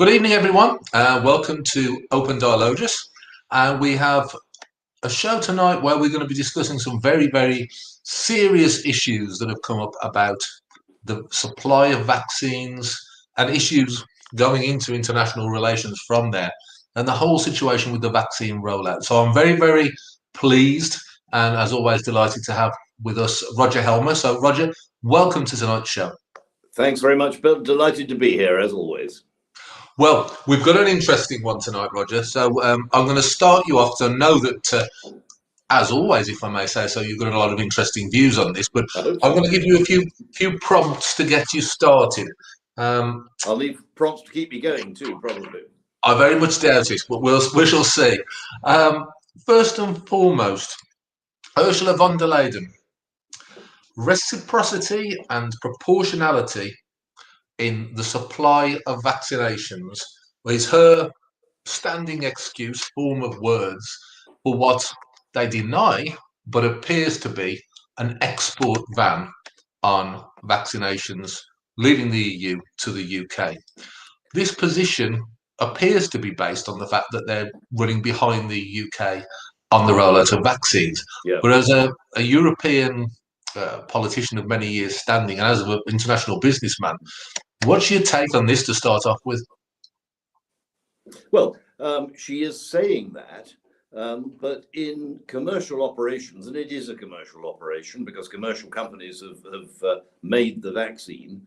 Good evening, everyone. Welcome to Open Dialogus. We have a show tonight where we're going to be discussing some very, very serious issues that have come up about the supply of vaccines and issues going into international relations from there, and the whole situation with the vaccine rollout. So I'm very, very pleased and, as always, delighted to have with us Roger Helmer. So, Roger, welcome to tonight's show. Thanks very much, Bill. Delighted to be here, as always. Well, we've got an interesting one tonight, Roger. So I'm going to start you off. So I know that, as always, if I may say so, you've got a lot of interesting views on this. But I hope I'm so. going to give you a few prompts to get you started. I'll leave prompts to keep me going too, probably. I very much doubt it, but we shall see. First and foremost, Ursula von der Leyen, reciprocity and proportionality in the supply of vaccinations is her standing excuse form of words for what they deny but appears to be an export ban on vaccinations leaving the EU to the UK. This position appears to be based on the fact that they're running behind the UK on the rollout of vaccines. Yeah. But as a European politician of many years standing and as an international businessman, what's your take on this to start off with? Well, she is saying that, but in commercial operations, and it is a commercial operation because commercial companies have made the vaccine,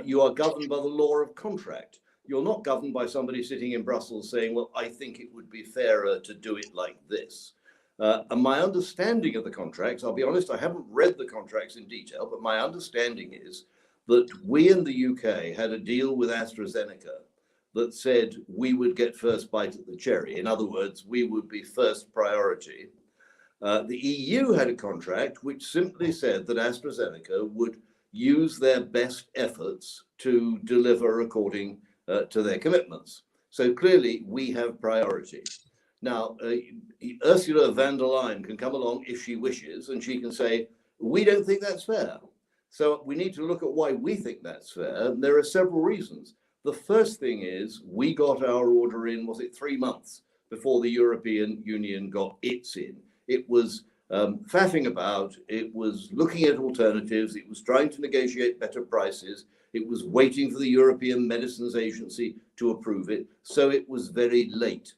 you are governed by the law of contract. You're not governed by somebody sitting in Brussels saying, well, I think it would be fairer to do it like this. And my understanding of the contracts, I'll be honest, I haven't read the contracts in detail, but my understanding is that we in the UK had a deal with AstraZeneca that said we would get first bite at the cherry. In other words, we would be first priority. The EU had a contract which simply said that AstraZeneca would use their best efforts to deliver according to their commitments. So clearly we have priority. Now, Ursula von der Leyen can come along if she wishes, and she can say, we don't think that's fair. So we need to look at why we think that's fair. And there are several reasons. The first thing is we got our order in, was it 3 months before the European Union got its in? It was faffing about, it was looking at alternatives, it was trying to negotiate better prices, it was waiting for the European Medicines Agency to approve it, so it was very late.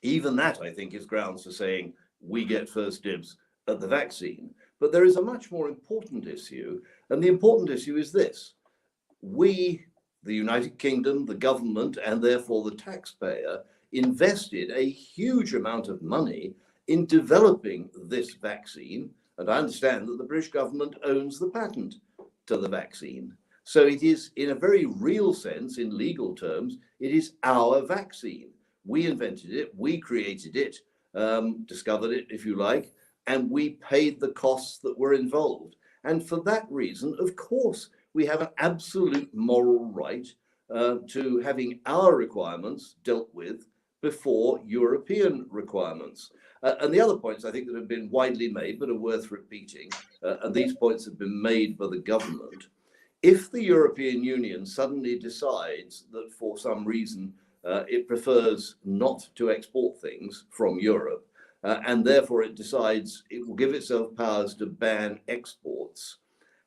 Even that, I think, is grounds for saying we get first dibs at the vaccine. But there is a much more important issue, and the important issue is this. We, the United Kingdom, the government, and therefore the taxpayer, invested a huge amount of money in developing this vaccine, and I understand that the British government owns the patent to the vaccine. So it is, in a very real sense, in legal terms, it is our vaccine. We invented it, we created it, discovered it, if you like, and we paid the costs that were involved. And for that reason, of course, we have an absolute moral right to having our requirements dealt with before European requirements. And the other points I think that have been widely made but are worth repeating, and these points have been made by the government. If the European Union suddenly decides that for some reason it prefers not to export things from Europe, and therefore it decides it will give itself powers to ban exports,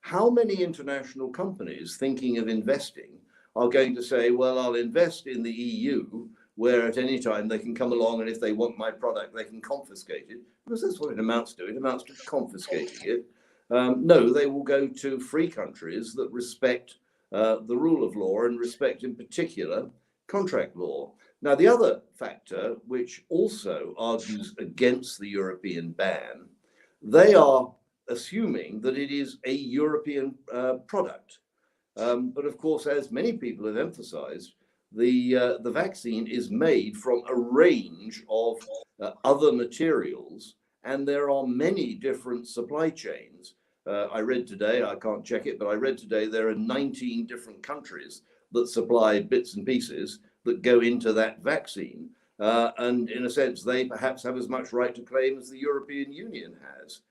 how many international companies thinking of investing are going to say, well, I'll invest in the EU, where at any time they can come along and if they want my product, they can confiscate it? Because that's what it amounts to. It amounts to confiscating it. No, they will go to free countries that respect the rule of law and respect in particular contract law. Now, the other factor, which also argues against the European ban, they are assuming that it is a European product. But of course, as many people have emphasized, the vaccine is made from a range of other materials, and there are many different supply chains. I read today, I can't check it, but I read today there are 19 different countries that supply bits and pieces that go into that vaccine. And in a sense, they perhaps have as much right to claim as the European Union has.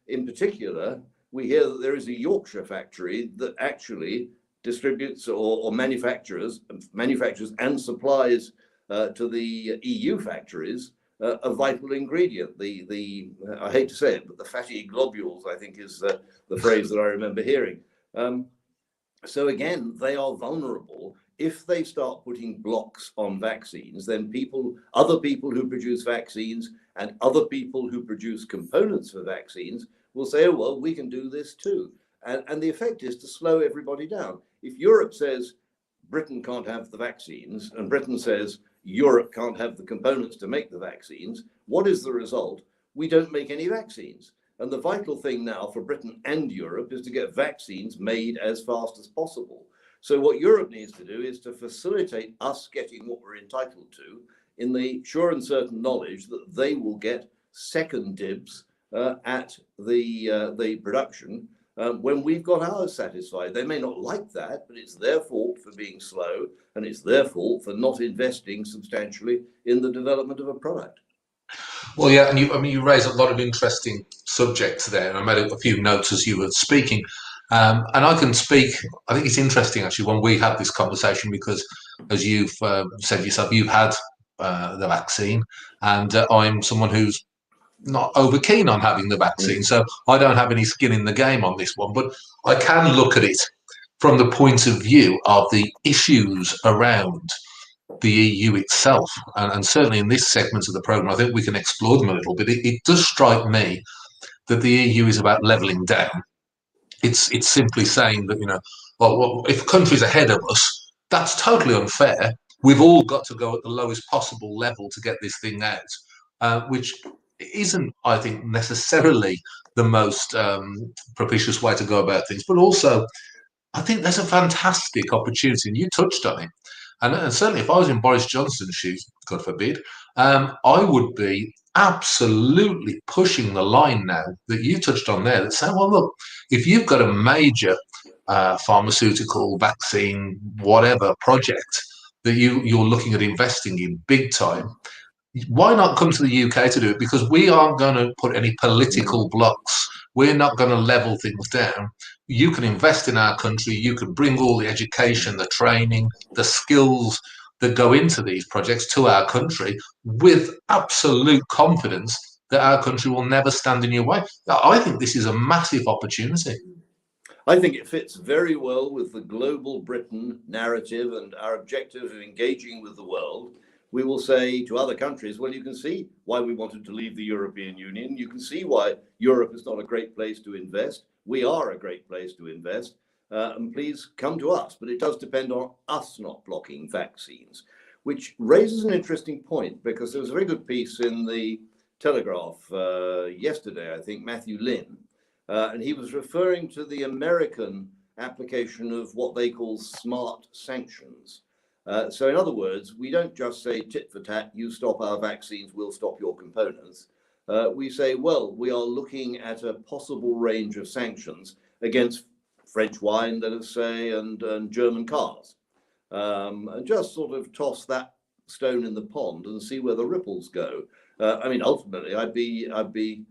In particular, we hear that there is a Yorkshire factory that actually distributes or manufactures and supplies to the EU factories a vital ingredient. The I hate to say it, but the fatty globules, I think, is the phrase that I remember hearing. So again, they are vulnerable. If they start putting blocks on vaccines, then other people who produce vaccines and other people who produce components for vaccines will say, oh, well, we can do this too. And the effect is to slow everybody down. If Europe says Britain can't have the vaccines and Britain says Europe can't have the components to make the vaccines, what is the result? We don't make any vaccines. And the vital thing now for Britain and Europe is to get vaccines made as fast as possible. So what Europe needs to do is to facilitate us getting what we're entitled to in the sure and certain knowledge that they will get second dibs at the production when we've got ours satisfied. They may not like that, but it's their fault for being slow, and it's their fault for not investing substantially in the development of a product. Well, yeah, and you raise a lot of interesting subjects there, and I made a few notes as you were speaking. And I can speak. I think it's interesting actually when we have this conversation because, as you've said yourself, you've had the vaccine, and I'm someone who's not over keen on having the vaccine, so I don't have any skin in the game on this one. But I can look at it from the point of view of the issues around the EU itself, and certainly in this segment of the programme, I think we can explore them a little bit. It does strike me that the EU is about levelling down. It's simply saying that, well, if countries ahead of us, that's totally unfair. We've all got to go at the lowest possible level to get this thing out, which isn't, I think, necessarily the most propitious way to go about things. But also, I think there's a fantastic opportunity, and you touched on it. And certainly, if I was in Boris Johnson's shoes, God forbid, I would be absolutely pushing the line now that you touched on there. That saying, well, look, if you've got a major pharmaceutical, vaccine, whatever project that you're looking at investing in big time, why not come to the UK to do it? Because we aren't going to put any political blocks. We're not going to level things down. You can invest in our country. You can bring all the education, the training, the skills that go into these projects to our country with absolute confidence that our country will never stand in your way. I think this is a massive opportunity. I think it fits very well with the global Britain narrative and our objective of engaging with the world. We will say to other countries, well, you can see why we wanted to leave the European Union. You can see why Europe is not a great place to invest. We are a great place to invest. And please come to us. But it does depend on us not blocking vaccines, which raises an interesting point, because there was a very good piece in the Telegraph yesterday, I think, Matthew Lynn, and he was referring to the American application of what they call smart sanctions. So in other words, we don't just say tit for tat, you stop our vaccines, we'll stop your components. We say, well, we are looking at a possible range of sanctions against French wine, let us say, and German cars. And just sort of toss that stone in the pond and see where the ripples go. I mean, ultimately, I'd be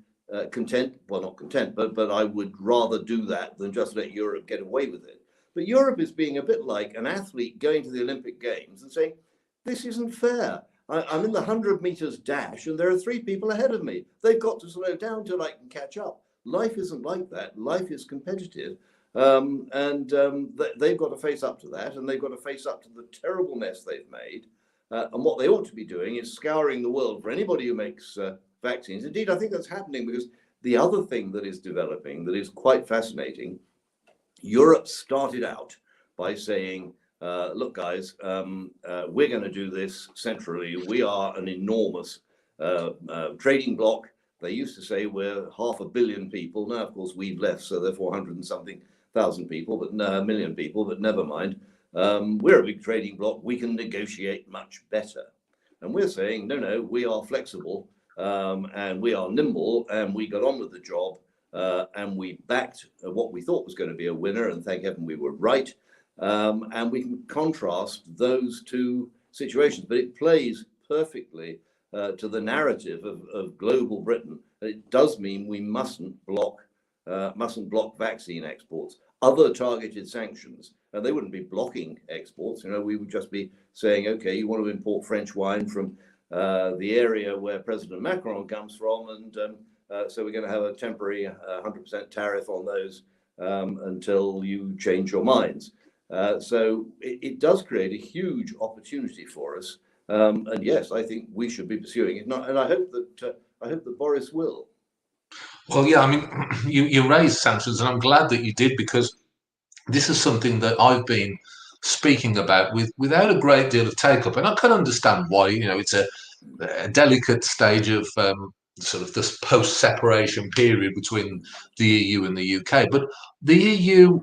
content, well, not content, but I would rather do that than just let Europe get away with it. But Europe is being a bit like an athlete going to the Olympic Games and saying, this isn't fair. I'm in the 100 meters dash and there are 3 people ahead of me. They've got to slow down till I can catch up. Life isn't like that. Life is competitive. They've got to face up to that, and they've got to face up to the terrible mess they've made. And what they ought to be doing is scouring the world for anybody who makes vaccines. Indeed, I think that's happening, because the other thing that is developing that is quite fascinating, Europe started out by saying, look, guys, we're going to do this centrally. We are an enormous trading bloc. They used to say we're 500 million people. Now, of course, we've left, so they're 400 and something thousand people, but million people, but never mind. We're a big trading bloc. We can negotiate much better. And we're saying, no, we are flexible and we are nimble, and we got on with the job. And we backed what we thought was going to be a winner, and thank heaven we were right. And we can contrast those two situations, but it plays perfectly to the narrative of global Britain. It does mean we mustn't block vaccine exports. other targeted sanctions, and they wouldn't be blocking exports. We would just be saying, okay, you want to import French wine from the area where President Macron comes from, and so we're going to have a temporary 100% tariff on those until you change your minds. So it does create a huge opportunity for us, and yes, I think we should be pursuing it. And I hope that Boris will. Well, yeah, I mean, you raised sanctions, and I'm glad that you did, because this is something that I've been speaking about without a great deal of take up, and I can understand why. It's a delicate stage of sort of this post-separation period between the EU and the UK. But the EU,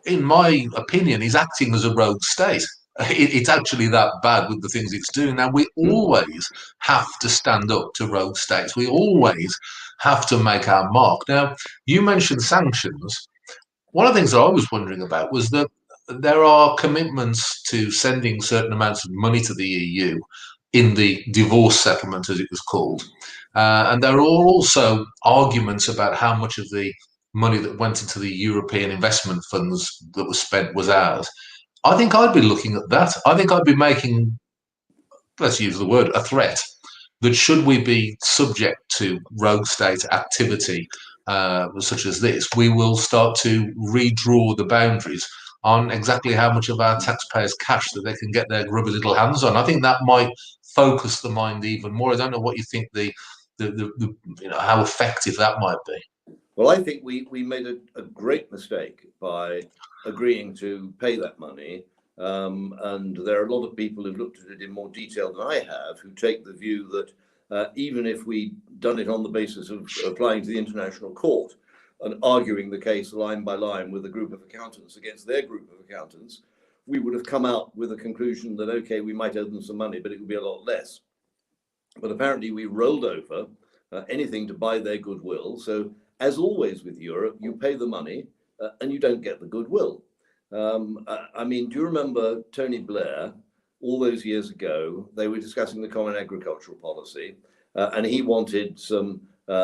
in my opinion, is acting as a rogue state. It's actually that bad with the things it's doing. Now, we always have to stand up to rogue states. We always have to make our mark. Now, you mentioned sanctions. One of the things that I was wondering about was that there are commitments to sending certain amounts of money to the EU in the divorce settlement, as it was called. And there are also arguments about how much of the money that went into the European investment funds that was spent was ours. I think I'd be looking at that. I think I'd be making, let's use the word, a threat that should we be subject to rogue state activity such as this, we will start to redraw the boundaries on exactly how much of our taxpayers' cash that they can get their grubby little hands on. I think that might focus the mind even more. I don't know what you think how effective that might be. Well, I think we made a great mistake by agreeing to pay that money. And there are a lot of people who've looked at it in more detail than I have, who take the view that even if we'd done it on the basis of applying to the International Court and arguing the case line by line with a group of accountants against their group of accountants, we would have come out with a conclusion that, okay, we might owe them some money, but it would be a lot less. But apparently we rolled over anything to buy their goodwill. So as always with Europe, you pay the money and you don't get the goodwill. I mean, do you remember Tony Blair? All those years ago, they were discussing the Common Agricultural Policy, and he wanted some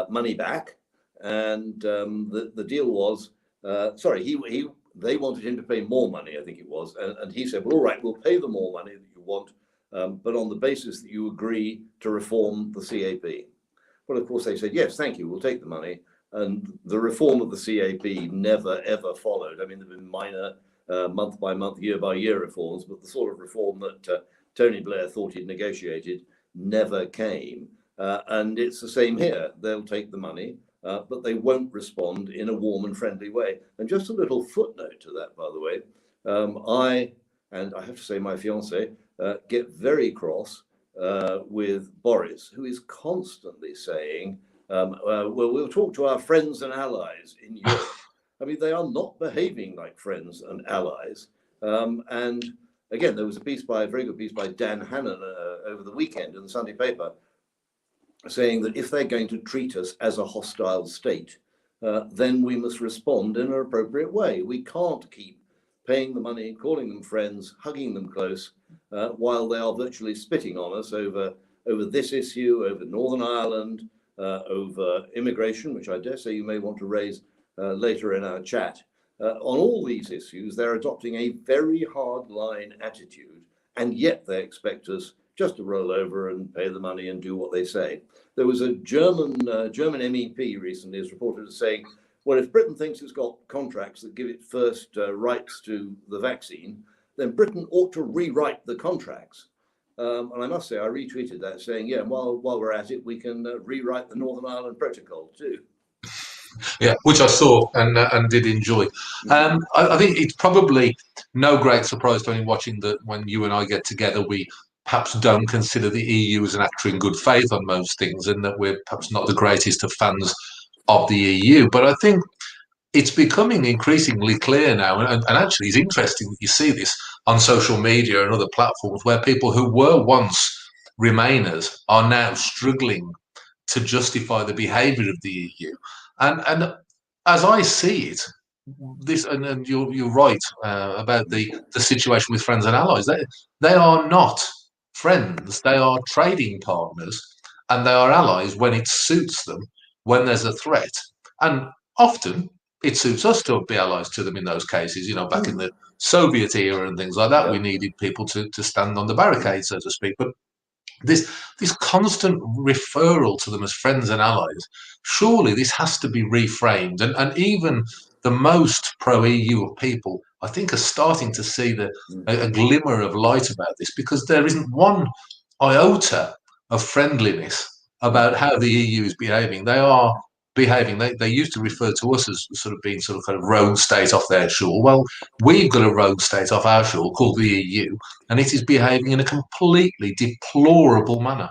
money back. And the deal was, they wanted him to pay more money, I think it was. And he said, well, all right, we'll pay the more money that you want, but on the basis that you agree to reform the CAP. Well, of course, they said, yes, thank you, we'll take the money. And the reform of the CAP never, ever followed. I mean, there have been minor month by month, year by year reforms, but the sort of reform that Tony Blair thought he'd negotiated never came. And it's the same here. They'll take the money, but they won't respond in a warm and friendly way. And just a little footnote to that, by the way, I have to say my fiancée, get very cross with Boris, who is constantly saying, well, we'll talk to our friends and allies in Europe. I mean, they are not behaving like friends and allies. And again, there was a very good piece by Dan Hannan over the weekend in the Sunday paper saying that if they're going to treat us as a hostile state, then we must respond in an appropriate way. We can't keep paying the money, calling them friends, hugging them close, while they are virtually spitting on us over this issue, over Northern Ireland, over immigration, which I dare say you may want to raise later in our chat. On all these issues, they're adopting a very hard line attitude, and yet they expect us just to roll over and pay the money and do what they say. There was a German MEP recently is reported as saying, well, if Britain thinks it's got contracts that give it first rights to the vaccine, then Britain ought to rewrite the contracts. And I must say, I retweeted that saying, yeah, while we're at it, we can rewrite the Northern Ireland Protocol too. Yeah, which I saw and did enjoy. I think it's probably no great surprise to anyone watching that when you and I get together, we perhaps don't consider the EU as an actor in good faith on most things, and that we're perhaps not the greatest of fans of the EU. But I think it's becoming increasingly clear now, and actually it's interesting that you see this on social media and other platforms where people who were once Remainers are now struggling to justify the behaviour of the EU. And as I see it, this and you're right about the situation with friends and allies. They are not friends; they are trading partners, and they are allies when it suits them, when there's a threat. And often it suits us to be allies to them in those cases. Back in the Soviet era and things like that, we needed people to stand on the barricades, so to speak. But this constant referral to them as friends and allies, surely this has to be reframed. And even the most pro-EU of people, I think, are starting to see a glimmer of light about this, because there isn't one iota of friendliness about how the EU is behaving. They are behaving. They used to refer to us as sort of being sort of kind of rogue state off their shore. Well, we've got a rogue state off our shore called the EU, and it is behaving in a completely deplorable manner.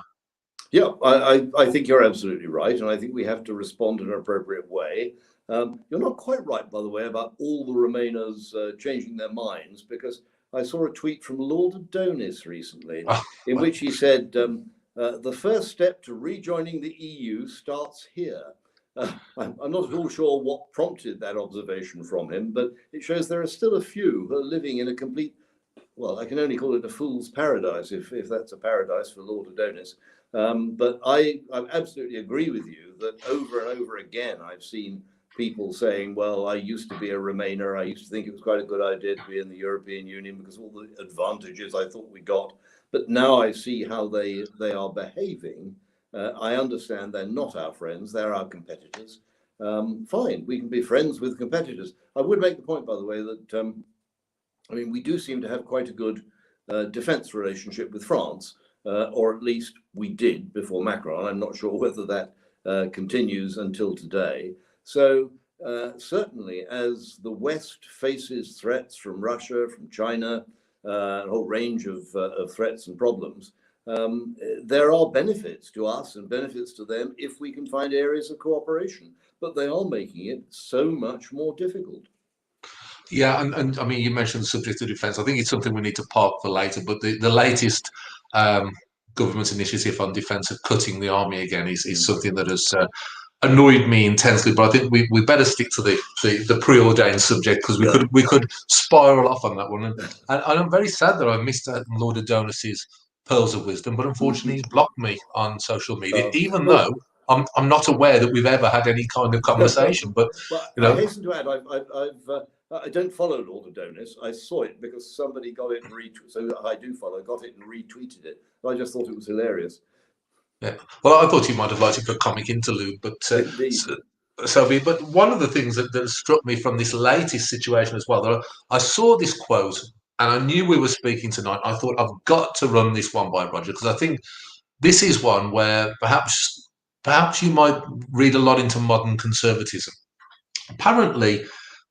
Yeah, I think you're absolutely right, and I think we have to respond in an appropriate way. You're not quite right, by the way, about all the Remainers changing their minds, because I saw a tweet from Lord Adonis recently in which he said, the first step to rejoining the EU starts here. I'm not at all sure what prompted that observation from him, but it shows there are still a few who are living in a complete, well, I can only call it a fool's paradise, if that's a paradise for Lord Adonis. But I absolutely agree with you that over and over again, I've seen people saying, well, I used to be a Remainer. I used to think it was quite a good idea to be in the European Union because of all the advantages I thought we got. But now I see how they are behaving. I understand they're not our friends. They're our competitors. Fine, we can be friends with competitors. I would make the point, by the way, that, I mean, we do seem to have quite a good defense relationship with France, or at least we did before Macron. I'm not sure whether that continues until today. So certainly, as the West faces threats from Russia, from China, a whole range of threats and problems, there are benefits to us and benefits to them if we can find areas of cooperation. But they are making it so much more difficult. Yeah, and I mean, you mentioned the subject of defence. I think it's something we need to park for later. But the latest government initiative on defence of cutting the army again is something that has annoyed me intensely. But I think we better stick to the preordained subject, because we could spiral off on that one. And I'm very sad that I missed Lord Adonis's pearls of wisdom, but unfortunately he's blocked me on social media, even though I'm not aware that we've ever had any kind of conversation. But well, I hasten to add, I don't follow Lord Adonis. I saw it because somebody got it and retweeted. So I do follow, got it and retweeted it. I just thought it was hilarious. Yeah. Well, I thought you might have liked it for a comic interlude, but but one of the things that struck me from this latest situation as well, I saw this quote and I knew we were speaking tonight. I thought, I've got to run this one by Roger, because I think this is one where perhaps you might read a lot into modern conservatism. Apparently,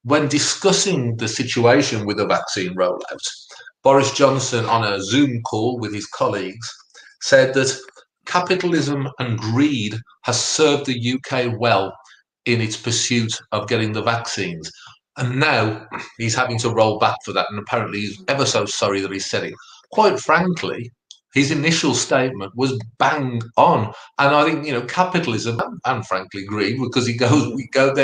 when discussing the situation with the vaccine rollout, Boris Johnson, on a Zoom call with his colleagues, said that capitalism and greed has served the UK well in its pursuit of getting the vaccines. And now he's having to roll back for that. And apparently he's ever so sorry that he said it. Quite frankly, his initial statement was bang on. And I think, capitalism and frankly greed, because they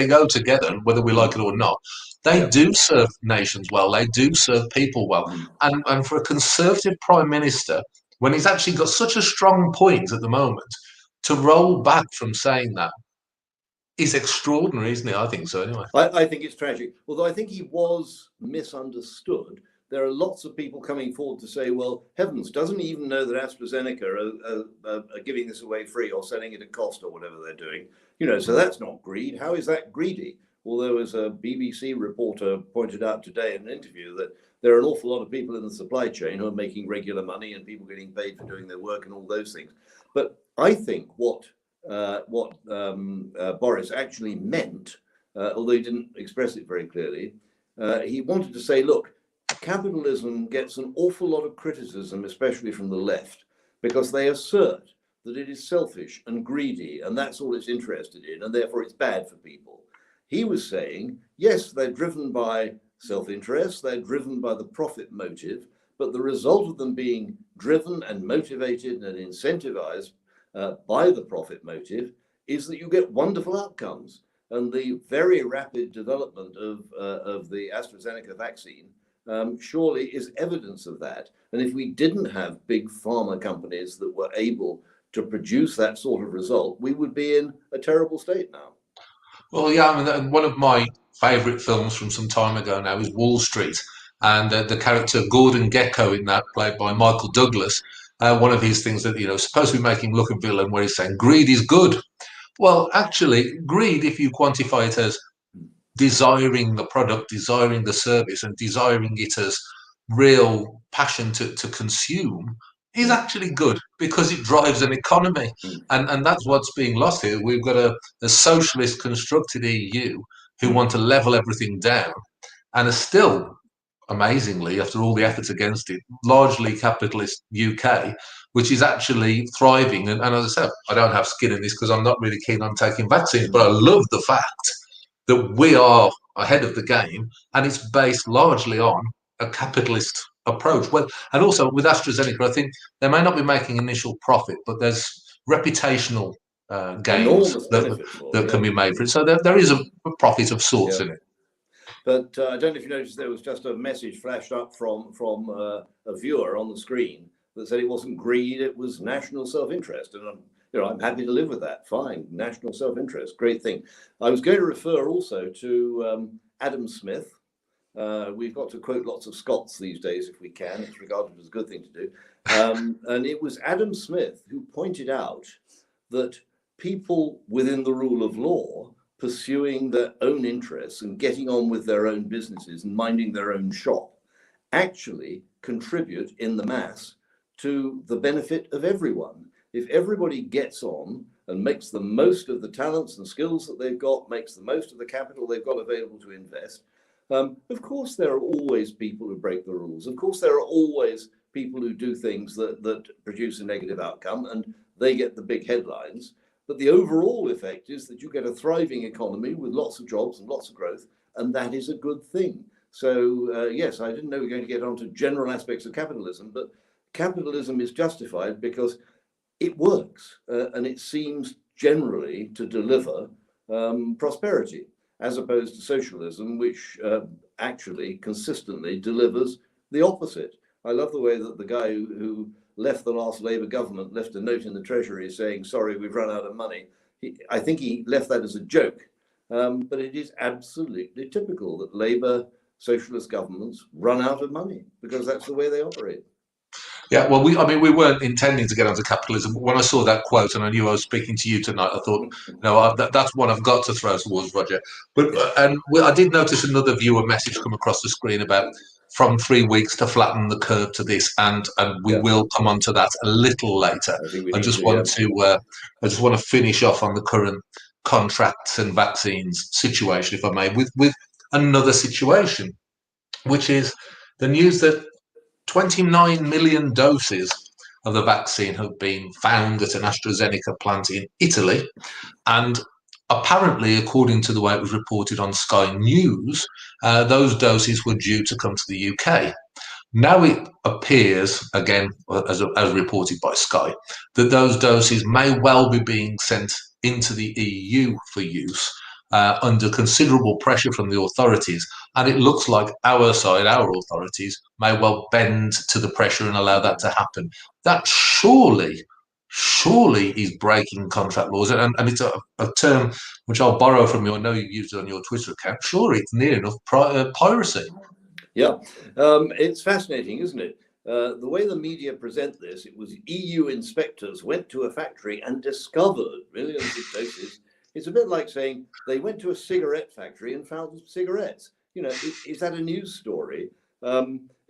go together, whether we like it or not. They do serve nations well. They do serve people well. And for a Conservative Prime Minister, when he's actually got such a strong point at the moment, to roll back from saying that is extraordinary, isn't it? I think so, anyway. I think it's tragic. Although I think he was misunderstood. There are lots of people coming forward to say, well, heavens, doesn't he even know that AstraZeneca are giving this away free or selling it at cost or whatever they're doing? So that's not greed. How is that greedy? Although, as a BBC reporter pointed out today in an interview, that there are an awful lot of people in the supply chain who are making regular money and people getting paid for doing their work and all those things. But I think what Boris actually meant, although he didn't express it very clearly, he wanted to say, look, capitalism gets an awful lot of criticism, especially from the left, because they assert that it is selfish and greedy and that's all it's interested in, and therefore it's bad for people. He was saying, yes, they're driven by self-interest, they're driven by the profit motive, but the result of them being driven and motivated and incentivized by the profit motive is that you get wonderful outcomes. And the very rapid development of the AstraZeneca vaccine surely is evidence of that. And if we didn't have big pharma companies that were able to produce that sort of result, we would be in a terrible state now. Well, yeah, I mean, one of my favourite films from some time ago now is Wall Street, and the character Gordon Gekko in that, played by Michael Douglas. One of his things that supposed to be making look a villain, where he's saying greed is good. Well, actually, greed, if you quantify it as desiring the product, desiring the service, and desiring it as real passion to consume, is actually good because it drives an economy. And that's what's being lost here. We've got a socialist constructed EU who want to level everything down and are still, amazingly, after all the efforts against it, largely capitalist UK, which is actually thriving. And as I said, I don't have skin in this because I'm not really keen on taking vaccines, but I love the fact that we are ahead of the game, and it's based largely on a capitalist approach. Well, and also with AstraZeneca, I think they may not be making initial profit, but there's reputational gains that can be made for it. So there is a profit of sorts in it. But I don't know if you noticed, there was just a message flashed up from a viewer on the screen that said it wasn't greed, it was national self-interest. And I'm happy to live with that. Fine, national self-interest, great thing. I was going to refer also to Adam Smith. We've got to quote lots of Scots these days if we can. It's regarded as a good thing to do. And it was Adam Smith who pointed out that people within the rule of law pursuing their own interests and getting on with their own businesses and minding their own shop actually contribute in the mass to the benefit of everyone. If everybody gets on and makes the most of the talents and skills that they've got, makes the most of the capital they've got available to invest, of course there are always people who break the rules. Of course there are always people who do things that produce a negative outcome, and they get the big headlines. But the overall effect is that you get a thriving economy with lots of jobs and lots of growth, and that is a good thing. So yes, I didn't know we were going to get onto general aspects of capitalism, but capitalism is justified because it works, and it seems generally to deliver prosperity, as opposed to socialism, which actually consistently delivers the opposite. I love the way that the guy who left the last Labour government left a note in the Treasury saying, sorry, we've run out of money. I think he left that as a joke, but it is absolutely typical that Labour socialist governments run out of money because that's the way they operate. Yeah, well, we weren't intending to get onto capitalism, but when I saw that quote and I knew I was speaking to you tonight, I thought, that's one I've got to throw towards Roger. But I did notice another viewer message come across the screen about from 3 weeks to flatten the curve to this, and we will come on to that a little later. I just want to finish off on the current contracts and vaccines situation, if I may, with another situation, which is the news that 29 million doses of the vaccine have been found at an AstraZeneca plant in Italy. And apparently, according to the way it was reported on Sky News, those doses were due to come to the UK. Now it appears, again, as reported by Sky, that those doses may well be being sent into the EU for use under considerable pressure from the authorities. And it looks like our authorities, may well bend to the pressure and allow that to happen. That surely is breaking contract laws. And it's a term which I'll borrow from you. I know you've used it on your Twitter account. Surely it's near enough piracy. Yeah, it's fascinating, isn't it? The way the media present this, it was EU inspectors went to a factory and discovered millions of doses. It's a bit like saying they went to a cigarette factory and found cigarettes. Is that a news story?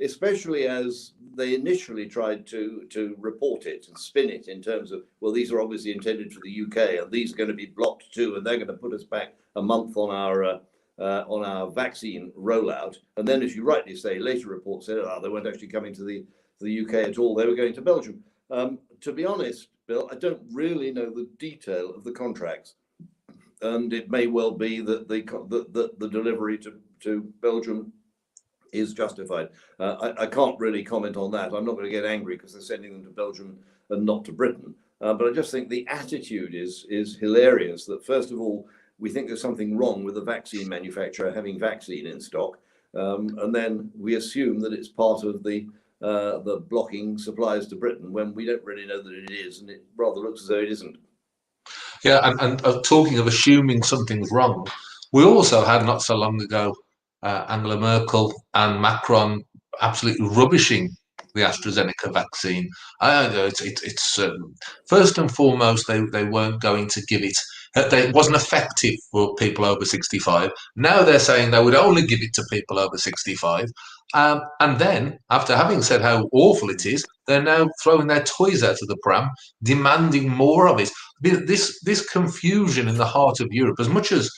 Especially as they initially tried to report it and spin it in terms of, well, these are obviously intended for the UK and these are going to be blocked too, and they're going to put us back a month on our vaccine rollout. And then, as you rightly say, later reports said, they weren't actually coming to the UK at all. They were going to Belgium. To be honest, Bill, I don't really know the detail of the contracts. And it may well be that the delivery to Belgium is justified. I can't really comment on that. I'm not going to get angry because they're sending them to Belgium and not to Britain. But I just think the attitude is hilarious. That first of all, we think there's something wrong with the vaccine manufacturer having vaccine in stock, and then we assume that it's part of the blocking supplies to Britain when we don't really know that it is, and it rather looks as though it isn't. Yeah, and talking of assuming something's wrong, We also had not so long ago Angela Merkel and Macron absolutely rubbishing the AstraZeneca vaccine. First and foremost, they weren't going to give it. It wasn't effective for people over 65. Now they're saying they would only give it to people over 65. And then, after having said how awful it is, they're now throwing their toys out of the pram, demanding more of it. This confusion in the heart of Europe, as much as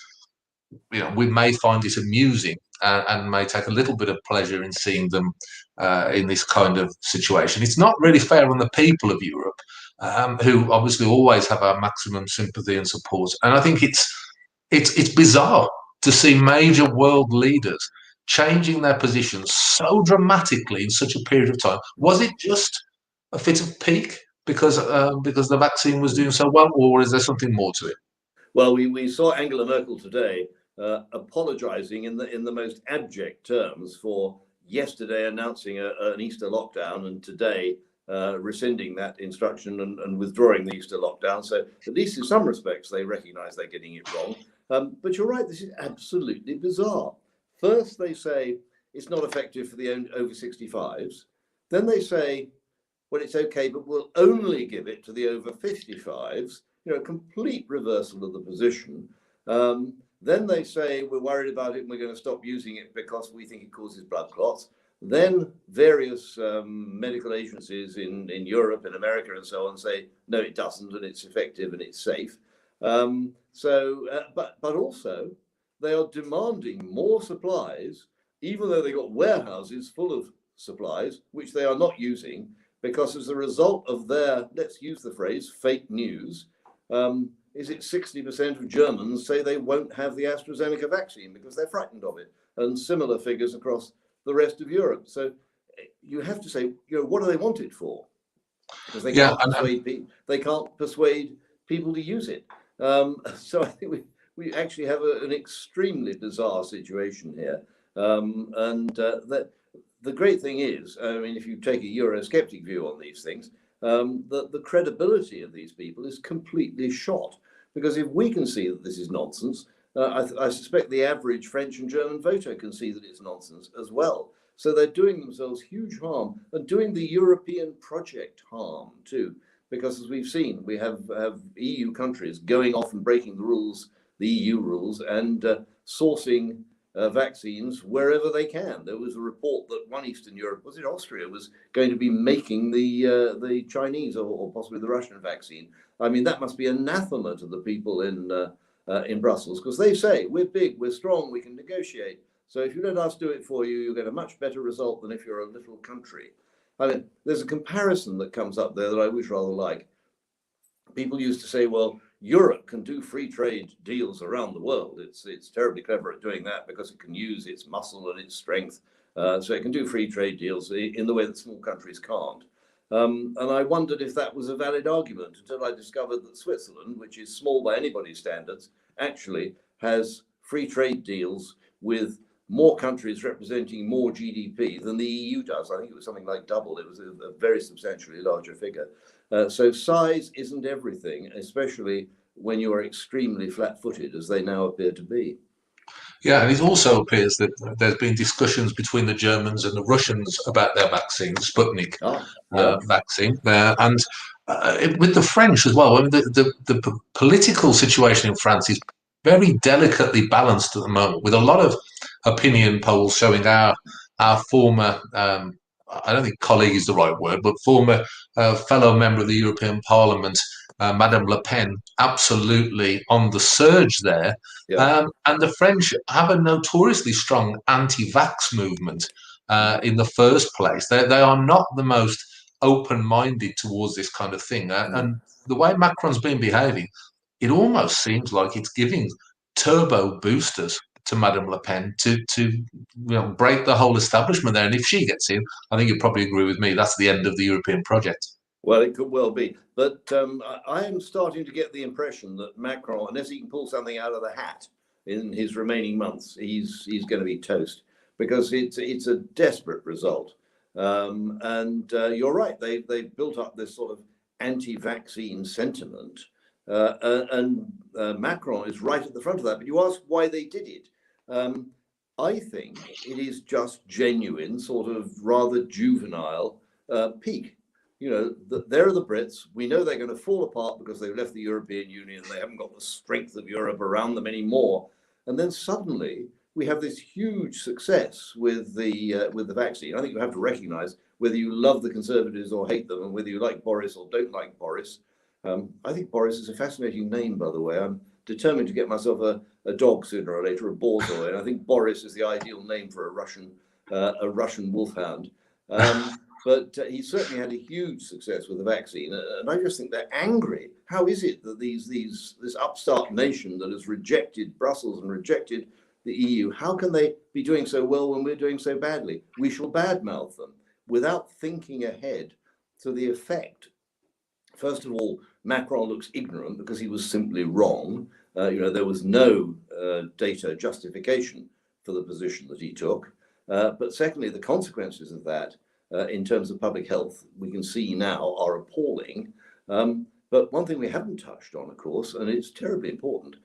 we may find it amusing and may take a little bit of pleasure in seeing them in this kind of situation. It's not really fair on the people of Europe, who obviously always have our maximum sympathy and support. And I think it's bizarre to see major world leaders changing their positions so dramatically in such a period of time. Was it just a fit of pique because the vaccine was doing so well, or is there something more to it? Well, we saw Angela Merkel today apologizing in the most abject terms for yesterday announcing an Easter lockdown and today rescinding that instruction and withdrawing the Easter lockdown. So at least in some respects, they recognize they're getting it wrong. But you're right, this is absolutely bizarre. First, they say it's not effective for the over 65s. Then they say, well, it's okay, but we'll only give it to the over 55s. A complete reversal of the position. Then they say we're worried about it and we're going to stop using it because we think it causes blood clots. Then various medical agencies in Europe and America and so on say, no, it doesn't, and it's effective and it's safe. But also they are demanding more supplies, even though they got warehouses full of supplies, which they are not using, because as a result of their, let's use the phrase, fake news, is it 60% of Germans say they won't have the AstraZeneca vaccine because they're frightened of it, and similar figures across the rest of Europe. So you have to say, what do they want it for? Because they can't they can't persuade people to use it. So I think we actually have an extremely bizarre situation here. The great thing is, I mean, if you take a Eurosceptic view on these things, the credibility of these people is completely shot. Because if we can see that this is nonsense, I suspect the average French and German voter can see that it's nonsense as well. So they're doing themselves huge harm and doing the European project harm too. Because as we've seen, we have EU countries going off and breaking the rules, the EU rules, and sourcing vaccines wherever they can. There was a report that one Eastern Europe, was it Austria, was going to be making the Chinese or possibly the Russian vaccine. I mean, that must be anathema to the people in Brussels, because they say we're big, we're strong, we can negotiate. So if you let us do it for you, you'll get a much better result than if you're a little country. I mean, there's a comparison that comes up there that I wish rather like. People used to say, well, Europe can do free trade deals around the world. It's terribly clever at doing that because it can use its muscle and its strength. So it can do free trade deals in the way that small countries can't. And I wondered if that was a valid argument until I discovered that Switzerland, which is small by anybody's standards, actually has free trade deals with more countries representing more GDP than the EU does. I think it was something like double. It was a very substantially larger figure. So size isn't everything, especially when you are extremely flat-footed, as they now appear to be. Yeah, and it also appears that there's been discussions between the Germans and the Russians about their vaccine, Sputnik vaccine, and with the French as well. I mean, the political situation in France is very delicately balanced at the moment, with a lot of opinion polls showing our former, I don't think colleague is the right word, but former fellow member of the European Parliament, Madame Le Pen, absolutely on the surge there. And the French have a notoriously strong anti-vax movement in the first place. They are not the most open-minded towards this kind of thing. And the way Macron's been behaving, it almost seems like it's giving turbo boosters to Madame Le Pen to break the whole establishment there. And if she gets in, I think you'd probably agree with me, that's the end of the European project. Well, it could well be. But I am starting to get the impression that Macron, unless he can pull something out of the hat in his remaining months, he's going to be toast, because it's a desperate result. And you're right, they've built up this sort of anti-vaccine sentiment and Macron is right at the front of that. But you ask why they did it. I think it is just genuine, sort of rather juvenile pique. You know, there are the Brits. We know they're going to fall apart because they've left the European Union. They haven't got the strength of Europe around them anymore. And then suddenly we have this huge success with the vaccine. I think you have to recognise, whether you love the Conservatives or hate them, and whether you like Boris or don't like Boris. I think Boris is a fascinating name, by the way. I'm determined to get myself a dog sooner or later, a borzoi, and I think Boris is the ideal name for a Russian wolfhound. But he certainly had a huge success with the vaccine, and I just think they're angry. How is it that this upstart nation that has rejected Brussels and rejected the EU, how can they be doing so well when we're doing so badly? We shall badmouth them without thinking ahead to the effect. First of all, Macron looks ignorant because he was simply wrong. There was no data justification for the position that he took. But secondly, the consequences of that in terms of public health, we can see now are appalling. But one thing we haven't touched on, of course, and it's terribly important,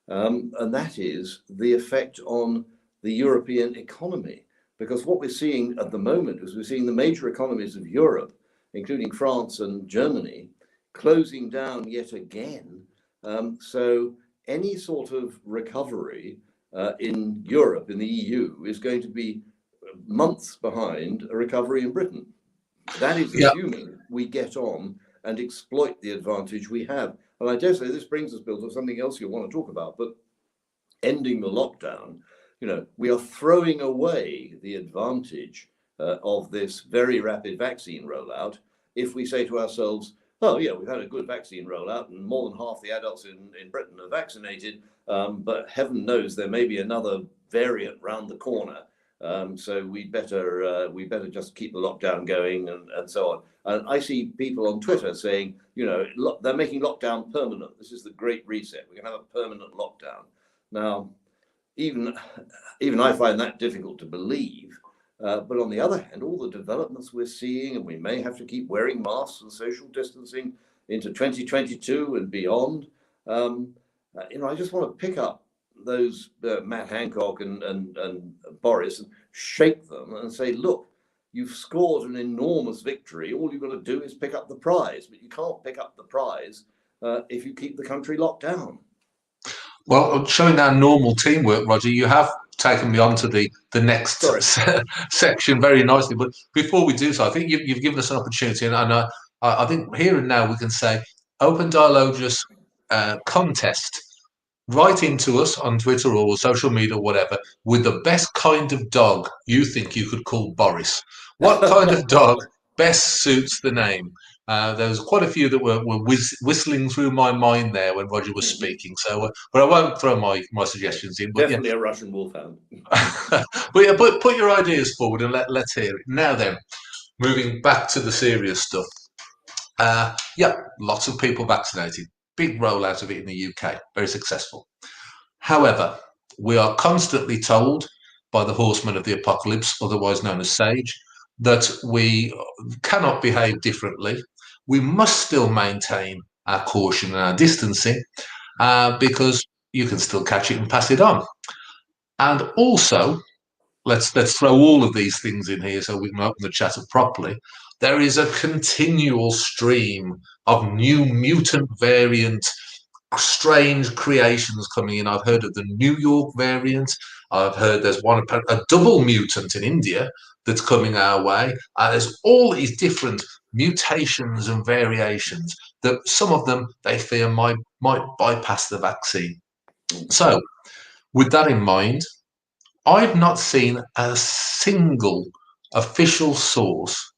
and that is the effect on the European economy. Because what we're seeing at the moment is we're seeing the major economies of Europe, including France and Germany, closing down yet again. So any sort of recovery in Europe, in the EU, is going to be months behind a recovery in Britain. That is assuming we get on and exploit the advantage we have. And I dare say this brings us, Bill, to something else you want to talk about, but ending the lockdown, we are throwing away the advantage of this very rapid vaccine rollout if we say to ourselves, oh yeah, we've had a good vaccine rollout and more than half the adults in Britain are vaccinated, but heaven knows there may be another variant round the corner. So we better just keep the lockdown going and so on. And I see people on Twitter saying, they're making lockdown permanent. This is the Great Reset. We're going to have a permanent lockdown. Now, even I find that difficult to believe. But on the other hand, all the developments we're seeing, and we may have to keep wearing masks and social distancing into 2022 and beyond. I just want to pick up those Matt Hancock and Boris and shake them and say, look, you've scored an enormous victory. All you've got to do is pick up the prize, but you can't pick up the prize if you keep the country locked down. Well, showing our normal teamwork, Roger, you have taken me on to the next section very nicely. But before we do so, I think you've given us an opportunity, and I think here and now we can say Open Dialogus contest. Write into us on Twitter or social media or whatever with the best kind of dog you think you could call Boris. What kind of dog best suits the name? There was quite a few that were whistling through my mind there when Roger was speaking. So, but I won't throw my suggestions in. But definitely a Russian wolfhound. But yeah, put your ideas forward and let's hear it. Now then, moving back to the serious stuff. Lots of people vaccinated. Big rollout of it in the UK, very successful. However, we are constantly told by the horsemen of the apocalypse, otherwise known as SAGE, that we cannot behave differently. We must still maintain our caution and our distancing because you can still catch it and pass it on. And also, let's throw all of these things in here so we can open the chat up properly. There is a continual stream of new mutant variant, strange creations coming in. I've heard of the New York variant. I've heard there's a double mutant in India that's coming our way. There's all these different mutations and variations that some of them they fear might bypass the vaccine. So with that in mind, I've not seen a single official source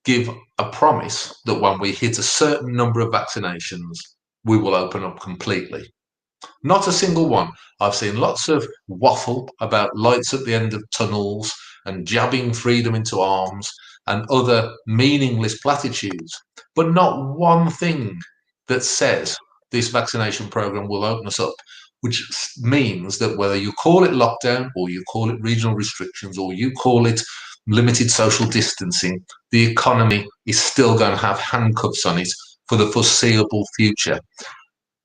give a promise that when we hit a certain number of vaccinations, we will open up completely. Not a single one. I've seen lots of waffle about lights at the end of tunnels and jabbing freedom into arms and other meaningless platitudes, but not one thing that says this vaccination program will open us up, which means that whether you call it lockdown or you call it regional restrictions or you call it limited social distancing, the economy is still going to have handcuffs on it for the foreseeable future.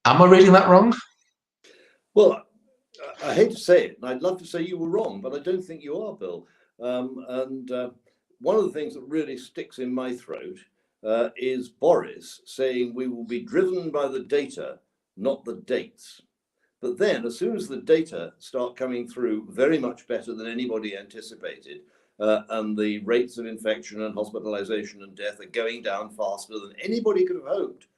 Am I reading that wrong? Well, I hate to say it, and I'd love to say you were wrong, but I don't think you are, Bill. One of the things that really sticks in my throat is Boris saying we will be driven by the data, not the dates. But then, as soon as the data start coming through very much better than anybody anticipated, and the rates of infection and hospitalization and death are going down faster than anybody could have hoped,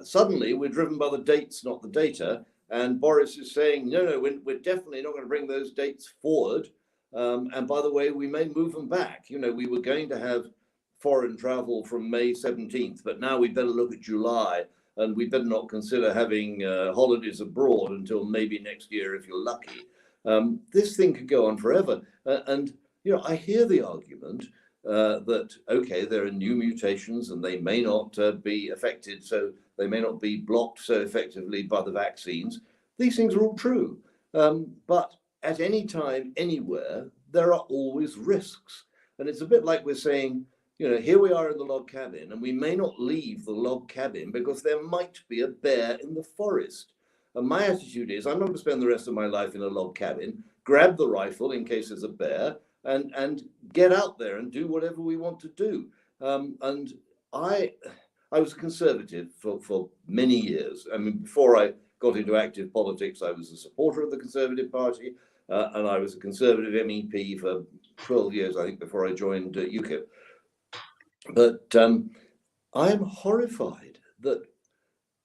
suddenly we're driven by the dates, not the data. And Boris is saying, no, we're definitely not going to bring those dates forward. And by the way, we may move them back. You know, we were going to have foreign travel from May 17th, but now we better look at July, and we better not consider having holidays abroad until maybe next year if you're lucky. This thing could go on forever. And, you know, I hear the argument that, okay, there are new mutations and they may not be affected, so they may not be blocked so effectively by the vaccines. These things are all true. But at any time, anywhere, there are always risks. And it's a bit like we're saying, you know, here we are in the log cabin, and we may not leave the log cabin because there might be a bear in the forest. And my attitude is, I'm not going to spend the rest of my life in a log cabin, grab the rifle in case there's a bear, and get out there and do whatever we want to do. And I was a conservative for many years. I mean, before I got into active politics, I was a supporter of the Conservative Party, and I was a Conservative MEP for 12 years, I think, before I joined UKIP. But I am horrified that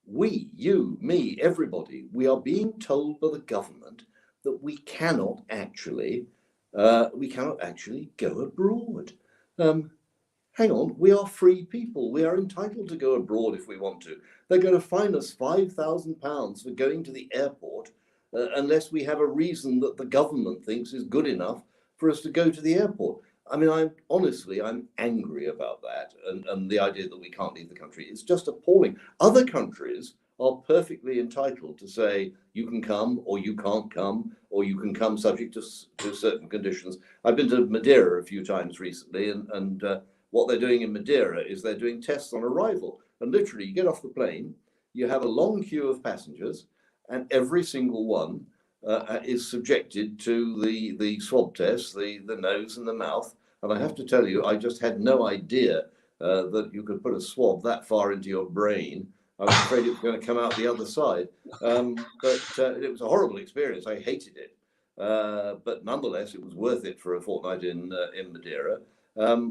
we, you, me, everybody, we are being told by the government that we cannot actually go abroad. Hang on, we are free people. We are entitled to go abroad if we want to. They're going to fine us £5,000 for going to the airport unless we have a reason that the government thinks is good enough for us to go to the airport. I mean, I'm angry about that, and the idea that we can't leave the country is just appalling. Other countries are perfectly entitled to say you can come or you can't come, or you can come subject to certain conditions. I've been to Madeira a few times recently, and what they're doing in Madeira is they're doing tests on arrival. And literally, you get off the plane, you have a long queue of passengers, and every single one is subjected to the swab test, the nose and the mouth. And I have to tell you, I just had no idea that you could put a swab that far into your brain. I was afraid it was going to come out the other side. But it was a horrible experience. I hated it. But nonetheless, it was worth it for a fortnight in Madeira.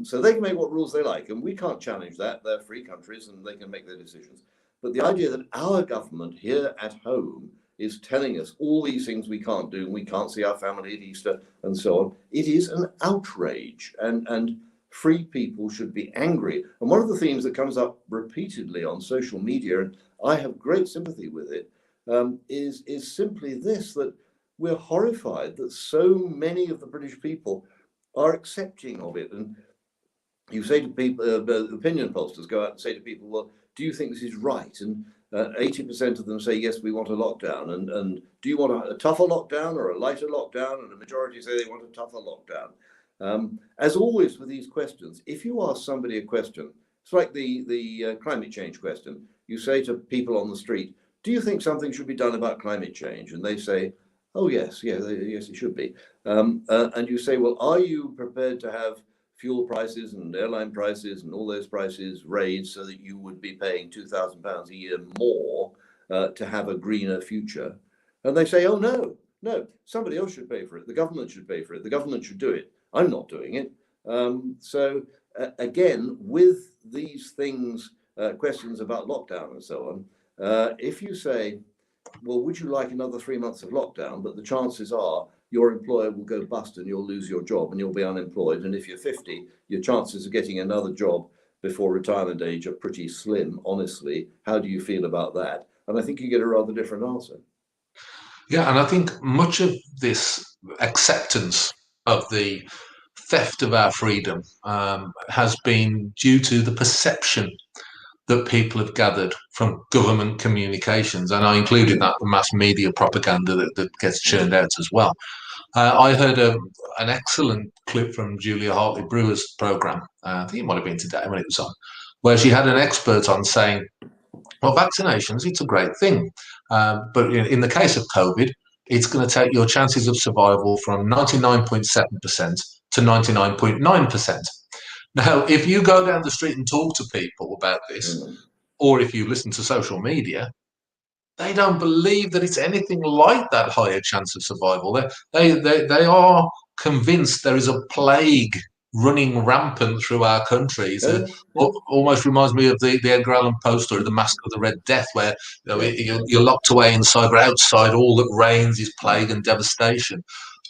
So they can make what rules they like, and we can't challenge that. They're free countries and they can make their decisions. But the idea that our government here at home is telling us all these things we can't do, and we can't see our family at Easter and so on, it is an outrage, and free people should be angry. And one of the themes that comes up repeatedly on social media, and I have great sympathy with it, is simply this, that we're horrified that so many of the British people are accepting of it. And you say to people, opinion pollsters go out and say to people, well, do you think this is right? And 80% of them say, yes, we want a lockdown. And do you want a tougher lockdown or a lighter lockdown? And the majority say they want a tougher lockdown. As always with these questions, if you ask somebody a question, it's like the climate change question. You say to people on the street, do you think something should be done about climate change? And they say, oh, yes, it should be. And you say, well, are you prepared to have fuel prices and airline prices and all those prices raised so that you would be paying £2,000 a year more to have a greener future? And they say, oh, no, somebody else should pay for it. The government should pay for it. The government should do it. I'm not doing it. So again, with these things, questions about lockdown and so on, if you say, well, would you like another 3 months of lockdown? But the chances are your employer will go bust and you'll lose your job and you'll be unemployed. And if you're 50, your chances of getting another job before retirement age are pretty slim, honestly. How do you feel about that? And I think you get a rather different answer. Yeah, and I think much of this acceptance of the theft of our freedom has been due to the perception that people have gathered from government communications, and I include in that the mass media propaganda that gets churned out as well. I heard an excellent clip from Julia Hartley-Brewer's programme, I think it might have been today when it was on, where she had an expert on saying Well, vaccinations, it's a great thing. But in the case of COVID, it's going to take your chances of survival from 99.7% to 99.9%. Now, if you go down the street and talk to people about this, Mm. or if you listen to social media, they don't believe that it's anything like that higher chance of survival. They are convinced there is a plague running rampant through our country. It's Yeah, yeah, almost reminds me of the Edgar Allan Poe story, The Mask of the Red Death, where yeah. you're locked away inside, but outside all that reigns is plague and devastation.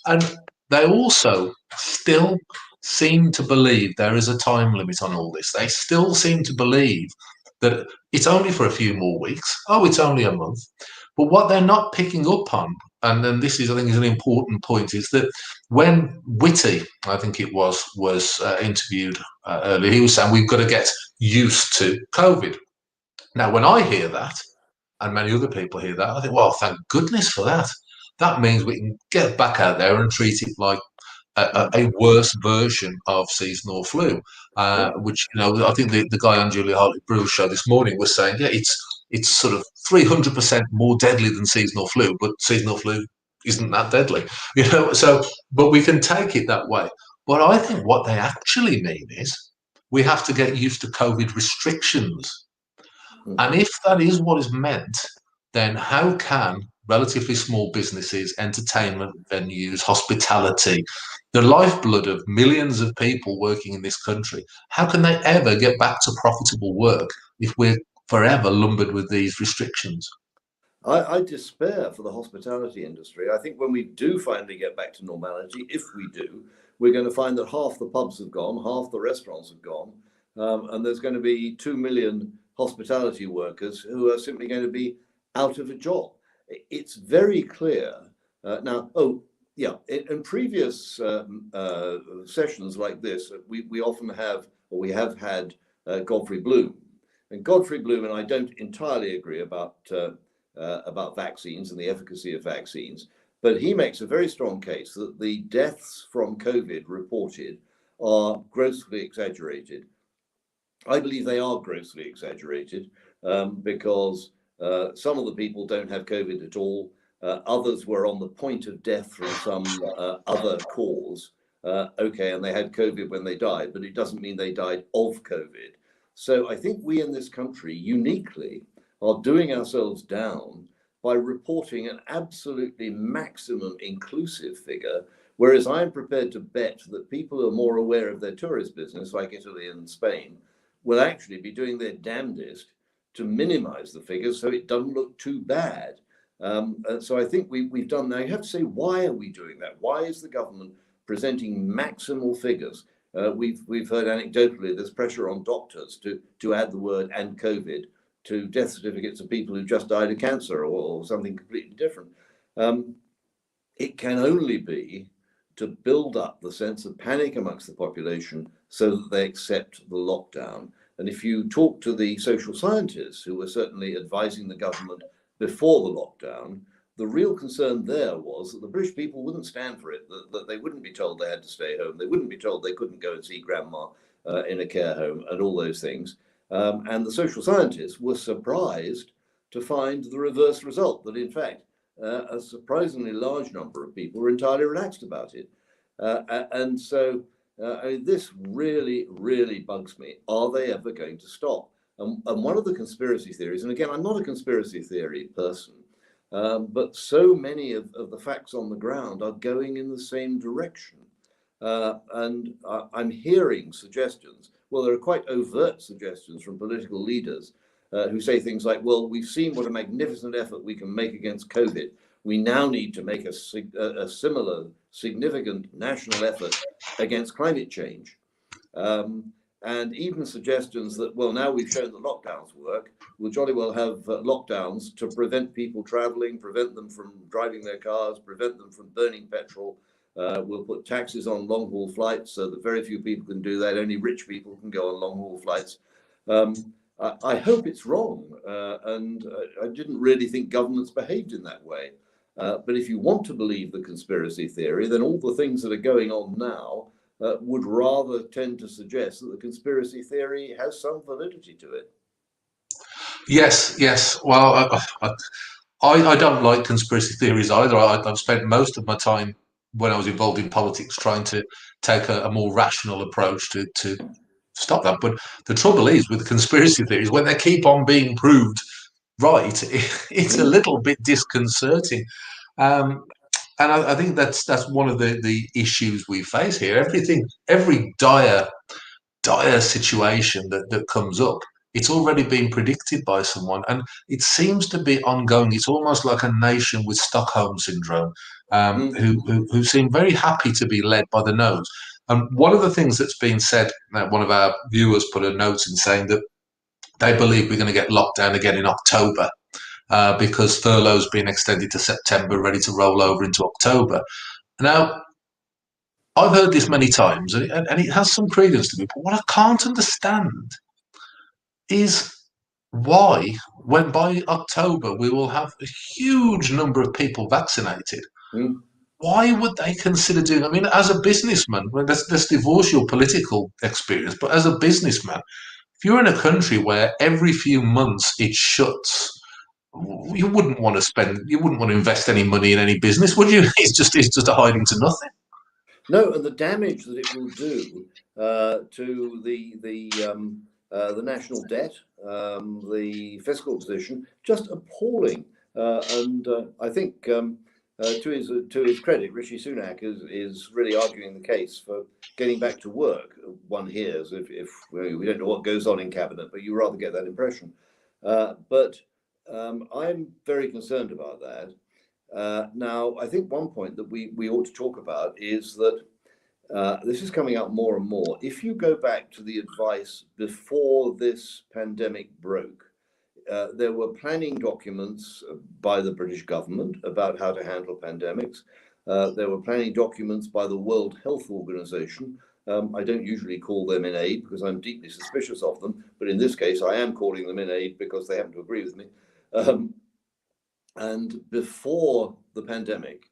And they also still seem to believe there is a time limit on all this. They still seem to believe that it's only for a few more weeks. Oh, it's only a month. But what they're not picking up on, and then this is, I think, is an important point, is that when Whitty, I think it was interviewed earlier, he was saying we've got to get used to COVID. Now, when I hear that, and many other people hear that, I think, well, thank goodness for that. That means we can get back out there and treat it like a worse version of seasonal flu, Yeah. which I think the guy on Julia Hartley-Brew's show this morning was saying, yeah, it's sort of 300% more deadly than seasonal flu, but seasonal flu isn't that deadly, So, but we can take it that way. But I think what they actually mean is we have to get used to COVID restrictions, and if that is what is meant, then how can relatively small businesses, entertainment venues, hospitality, the lifeblood of millions of people working in this country, how can they ever get back to profitable work if we're forever lumbered with these restrictions? I despair for the hospitality industry. I think when we do finally get back to normality, if we do, we're going to find that half the pubs have gone, half the restaurants have gone, and there's going to be 2 million hospitality workers who are simply going to be out of a job. It's very clear now. Oh, yeah, in previous sessions like this, we often have, or we have had, Godfrey Bloom. And Godfrey Bloom, and I don't entirely agree about vaccines and the efficacy of vaccines, but he makes a very strong case that the deaths from COVID reported are grossly exaggerated. I believe they are grossly exaggerated because some of the people don't have COVID at all. Others were on the point of death from some other cause. Okay, and they had COVID when they died, but it doesn't mean they died of COVID. So I think we in this country uniquely are doing ourselves down by reporting an absolutely maximum inclusive figure, whereas I'm prepared to bet that people who are more aware of their tourist business, like Italy and Spain, will actually be doing their damnedest to minimize the figures so it doesn't look too bad. So I think we've done that. You have to say, why are we doing that? Why is the government presenting maximal figures? We've heard anecdotally there's pressure on doctors to add the word "and COVID" to death certificates of people who just died of cancer or something completely different. It can only be to build up the sense of panic amongst the population so that they accept the lockdown. And if you talk to the social scientists who were certainly advising the government before the lockdown, the real concern there was that the British people wouldn't stand for it, that they wouldn't be told they had to stay home, they wouldn't be told they couldn't go and see grandma in a care home and all those things. And the social scientists were surprised to find the reverse result, that in fact, a surprisingly large number of people were entirely relaxed about it. And so this really, really bugs me. Are they ever going to stop? And one of the conspiracy theories, and again, I'm not a conspiracy theory person, but so many of the facts on the ground are going in the same direction. And I'm hearing suggestions. Well, there are quite overt suggestions from political leaders who say things like, well, we've seen what a magnificent effort we can make against COVID. We now need to make a similar significant national effort against climate change. And even suggestions that, well, now we've shown that lockdowns work, we'll jolly well have lockdowns to prevent people traveling, prevent them from driving their cars, prevent them from burning petrol. We'll put taxes on long haul flights so that very few people can do that. Only rich people can go on long haul flights. I hope it's wrong. And I didn't really think governments behaved in that way. But if you want to believe the conspiracy theory, then all the things that are going on now would rather tend to suggest that the conspiracy theory has some validity to it. Yes, yes. Well, I don't like conspiracy theories either. I've spent most of my time when I was involved in politics trying to take a more rational approach to stop that. But the trouble is with the conspiracy theories, when they keep on being proved right, it's a Mm, little bit disconcerting. Um, and I think that's one of the issues we face here. Every dire situation that comes up, it's already been predicted by someone, and it seems to be ongoing. It's almost like a nation with Stockholm syndrome, who seem very happy to be led by the nose. And one of the things that's been said, one of our viewers put a note in saying that they believe we're going to get locked down again in October because furlough's been extended to September, ready to roll over into October. Now, I've heard this many times, and it has some credence to me. But what I can't understand is why, when by October we will have a huge number of people vaccinated, mm. why would they consider doing? I mean, as a businessman, well, let's divorce your political experience, but as a businessman, if you're in a country where every few months it shuts, you wouldn't want to invest any money in any business, would you? It's just a hiding to nothing. No, and the damage that it will do to the national debt, the fiscal position, just appalling. And I think, to his credit, Rishi Sunak is really arguing the case for getting back to work. One hears, if we don't know what goes on in cabinet, but you rather get that impression. But I'm very concerned about that. Now, I think one point that we ought to talk about is that this is coming out more and more. If you go back to the advice before this pandemic broke, there were planning documents by the British government about how to handle pandemics. There were planning documents by the World Health Organization. I don't usually call them in aid because I'm deeply suspicious of them, but in this case, I am calling them in aid because they happen to agree with me. And before the pandemic,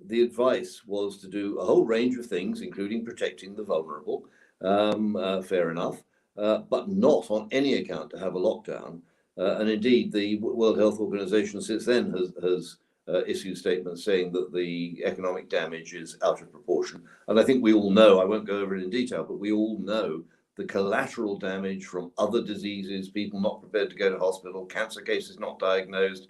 the advice was to do a whole range of things, including protecting the vulnerable, fair enough, but not on any account to have a lockdown. And indeed, the World Health Organization since then has issued statements saying that the economic damage is out of proportion. And I think we all know, I won't go over it in detail, but we all know the collateral damage from other diseases, people not prepared to go to hospital, cancer cases not diagnosed,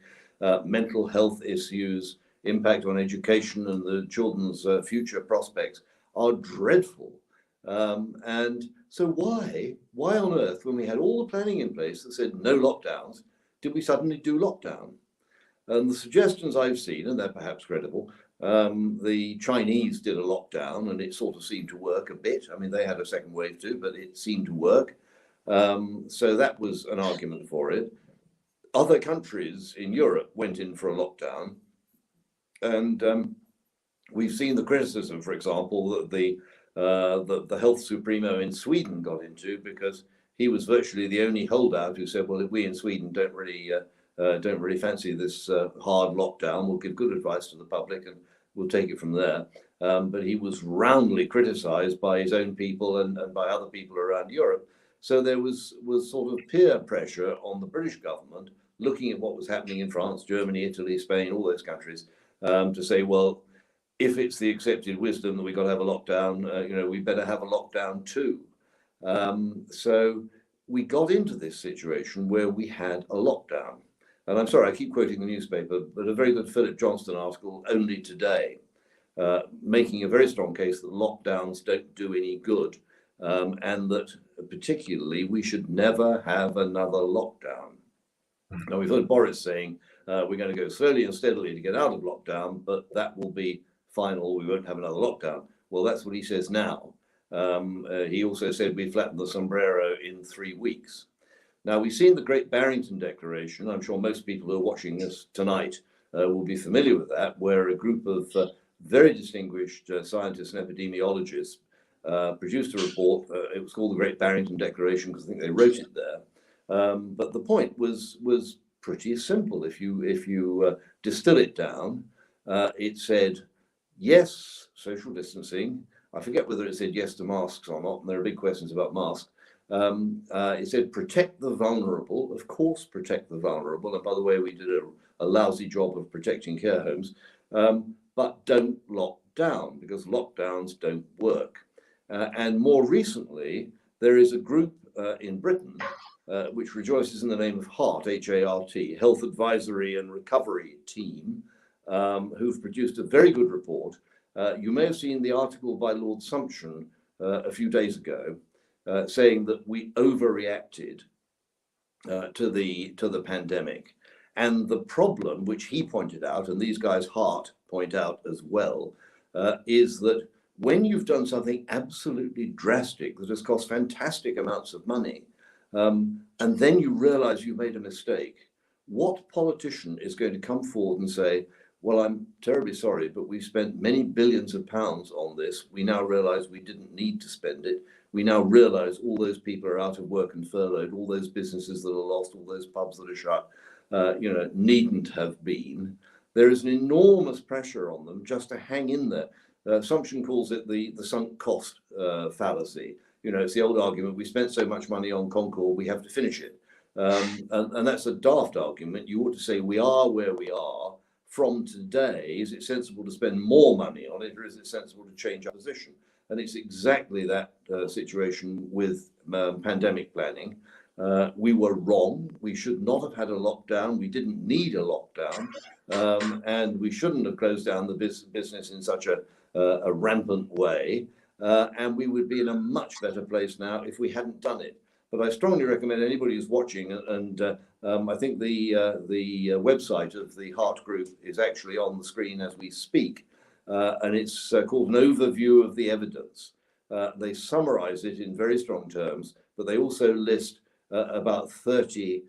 mental health issues, impact on education and the children's future prospects are dreadful. And so why on earth, when we had all the planning in place that said no lockdowns, did we suddenly do lockdown? And the suggestions I've seen, and they're perhaps credible, the Chinese did a lockdown and it sort of seemed to work a bit. I mean, they had a second wave too, but it seemed to work. So that was an argument for it. Other countries in Europe went in for a lockdown. And we've seen the criticism, for example, that the health supremo in Sweden got into because he was virtually the only holdout who said, well, if we in Sweden don't really fancy this hard lockdown, we'll give good advice to the public and we'll take it from there. But he was roundly criticized by his own people and by other people around Europe. So there was sort of peer pressure on the British government, looking at what was happening in France, Germany, Italy, Spain, all those countries, to say, well, if it's the accepted wisdom that we've got to have a lockdown, we better have a lockdown too. So we got into this situation where we had a lockdown. And I'm sorry, I keep quoting the newspaper, but a very good Philip Johnston article only today, making a very strong case that lockdowns don't do any good, and that particularly we should never have another lockdown. Now, we've heard Boris saying we're going to go slowly and steadily to get out of lockdown, but that will be final. We won't have another lockdown. Well, that's what he says now. He also said we flatten the sombrero in 3 weeks. Now, we've seen the Great Barrington Declaration. I'm sure most people who are watching us tonight will be familiar with that, where a group of very distinguished scientists and epidemiologists produced a report. It was called the Great Barrington Declaration because I think they wrote it there. But the point was pretty simple. If you distill it down, it said, yes, social distancing. I forget whether it said yes to masks or not, and there are big questions about masks. It said, protect the vulnerable. Of course, protect the vulnerable. And by the way, we did a lousy job of protecting care homes, but don't lock down, because lockdowns don't work. And more recently, there is a group in Britain which rejoices in the name of HART, H-A-R-T, Health Advisory and Recovery Team, who've produced a very good report. You may have seen the article by Lord Sumption a few days ago, saying that we overreacted to the pandemic. And the problem, which he pointed out, and these guys HART point out as well, is that when you've done something absolutely drastic that has cost fantastic amounts of money, and then you realize you made a mistake, what politician is going to come forward and say, well, I'm terribly sorry, but we've spent many billions of pounds on this. We now realize we didn't need to spend it. We now realize all those people are out of work and furloughed, all those businesses that are lost, all those pubs that are shut, needn't have been. There is an enormous pressure on them just to hang in there. Sumption calls it the sunk cost fallacy. It's the old argument, we spent so much money on Concorde, we have to finish it. And that's a daft argument. You ought to say, we are where we are. From today, is it sensible to spend more money on it, or is it sensible to change our position? And it's exactly that situation with pandemic planning. We were wrong. We should not have had a lockdown. We didn't need a lockdown. And we shouldn't have closed down the business in such a rampant way. And we would be in a much better place now if we hadn't done it. But I strongly recommend anybody who's watching, and I think the website of the HART group is actually on the screen as we speak, and it's called An Overview of the Evidence. They summarize it in very strong terms, but they also list about 30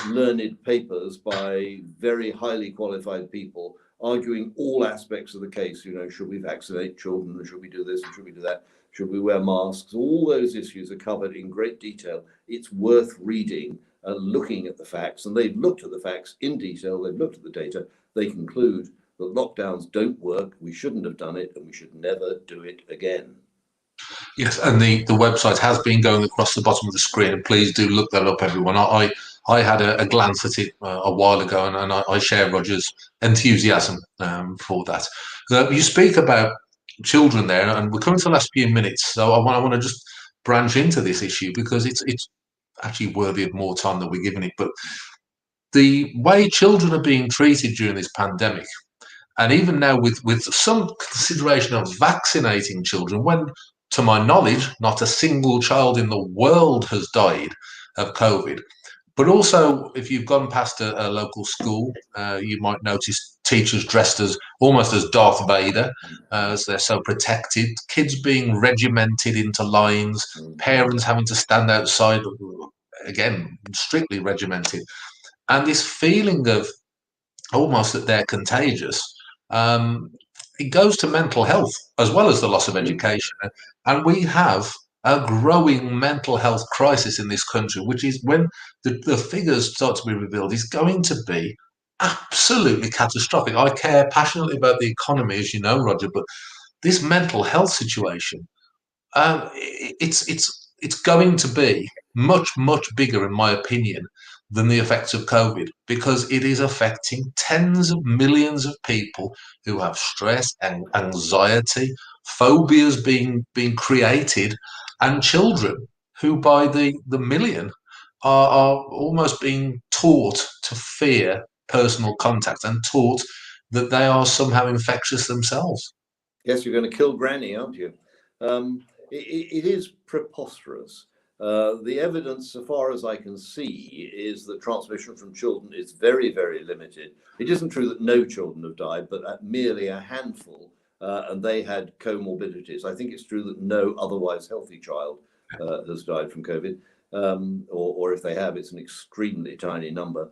learned papers by very highly qualified people arguing all aspects of the case. Should we vaccinate children? Should we do this? And should we do that? Should we wear masks? All those issues are covered in great detail. It's worth reading and looking at the facts. And they've looked at the facts in detail. They've looked at the data. They conclude that lockdowns don't work. We shouldn't have done it, and we should never do it again. Yes, and the website has been going across the bottom of the screen, and please do look that up, everyone. I had a glance at it a while ago, and I share Roger's enthusiasm for that. You speak about children there, and we're coming to the last few minutes, so I want to just branch into this issue because it's actually worthy of more time than we're giving it. But the way children are being treated during this pandemic, and even now with some consideration of vaccinating children, when, to my knowledge, not a single child in the world has died of COVID. But also, if you've gone past a local school, you might notice teachers dressed as almost as Darth Vader, as they're so protected, kids being regimented into lines, parents having to stand outside, again, strictly regimented. And this feeling of almost that they're contagious, it goes to mental health as well as the loss of education. And we have a growing mental health crisis in this country, which is, when the figures start to be revealed, is going to be absolutely catastrophic. I care passionately about the economy, as you know, Roger, but this mental health situation, it's going to be much, much bigger, in my opinion, than the effects of COVID, because it is affecting tens of millions of people who have stress and anxiety, phobias being created, and children who by the million are almost being taught to fear personal contact and taught that they are somehow infectious themselves. Yes, you're going to kill Granny, aren't you? It is preposterous. The evidence, so far as I can see, is that transmission from children is very, very limited. It isn't true that no children have died, but merely a handful, and they had comorbidities. I think it's true that no otherwise healthy child has died from COVID, or if they have, it's an extremely tiny number.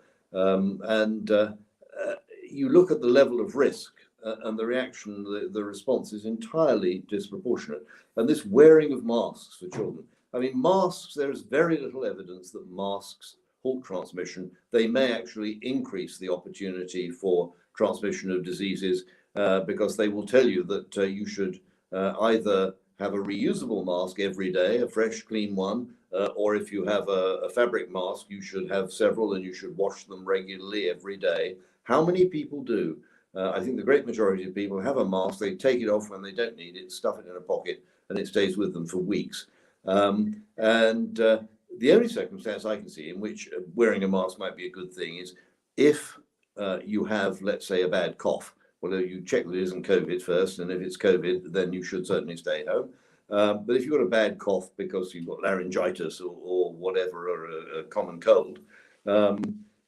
You look at the level of risk, and the reaction, the response is entirely disproportionate. And this wearing of masks for children, I mean, masks, there is very little evidence that masks halt transmission. They may actually increase the opportunity for transmission of diseases, because they will tell you that you should either have a reusable mask every day, a fresh, clean one, or if you have a fabric mask, you should have several and you should wash them regularly every day. How many people do? I think the great majority of people have a mask, they take it off when they don't need it, stuff it in a pocket, and it stays with them for weeks. The only circumstance I can see in which wearing a mask might be a good thing is if you have, let's say, a bad cough. Well, you check that it isn't COVID first, and if it's COVID, then you should certainly stay home. But if you've got a bad cough because you've got laryngitis or whatever, or a common cold,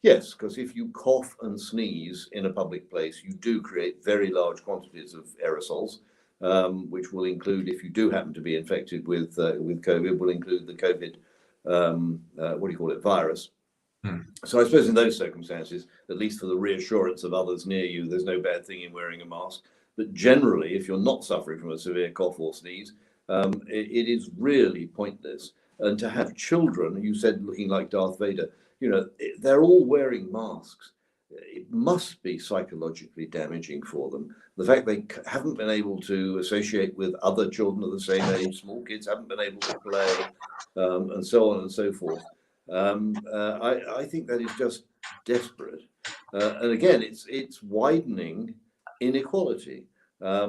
yes, because if you cough and sneeze in a public place, you do create very large quantities of aerosols, which will include, if you do happen to be infected with COVID, will include the COVID, virus. So I suppose in those circumstances, at least for the reassurance of others near you, there's no bad thing in wearing a mask. But generally, if you're not suffering from a severe cough or sneeze, it is really pointless. And to have children, you said looking like Darth Vader, they're all wearing masks. It must be psychologically damaging for them. The fact they haven't been able to associate with other children of the same age, small kids haven't been able to play, and so on and so forth. I think that is just desperate. And again, it's widening inequality. I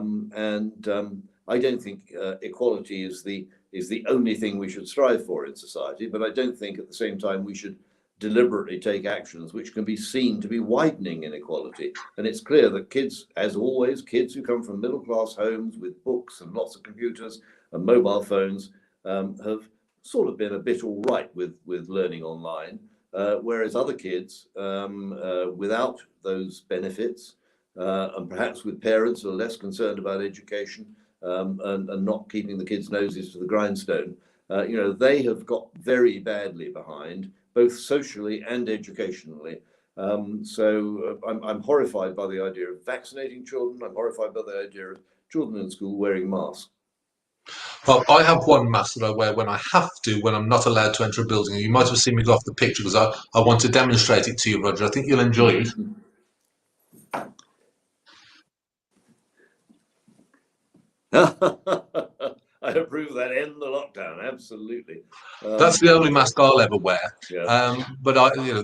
don't think equality is the only thing we should strive for in society, but I don't think at the same time we should deliberately take actions which can be seen to be widening inequality. And it's clear that kids, as always, kids who come from middle-class homes with books and lots of computers and mobile phones have sort of been a bit all right with learning online, whereas other kids without those benefits and perhaps with parents who are less concerned about education and not keeping the kids' noses to the grindstone, they have got very badly behind, both socially and educationally. So I'm horrified by the idea of vaccinating children. I'm horrified by the idea of children in school wearing masks. Well, I have one mask that I wear when I have to, when I'm not allowed to enter a building. You might have seen me go off the picture because I want to demonstrate it to you, Roger. I think you'll enjoy it. I approve that. End the lockdown, absolutely. That's the only mask I'll ever wear. Yeah. But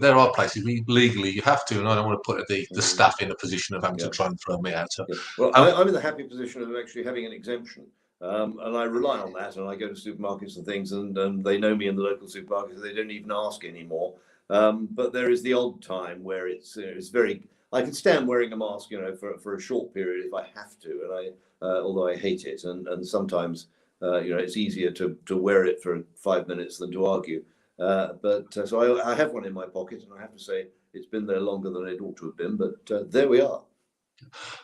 there are places legally you have to, and I don't want to put the staff in a position of having to try and throw me out. So, well, I'm in the happy position of actually having an exemption. And I rely on that, and I go to supermarkets and things, and they know me in the local supermarkets. They don't even ask anymore. But there is the odd time where it's very. I can stand wearing a mask, for a short period if I have to, and although I hate it, and sometimes it's easier to wear it for 5 minutes than to argue. So I have one in my pocket, and I have to say it's been there longer than it ought to have been. But there we are.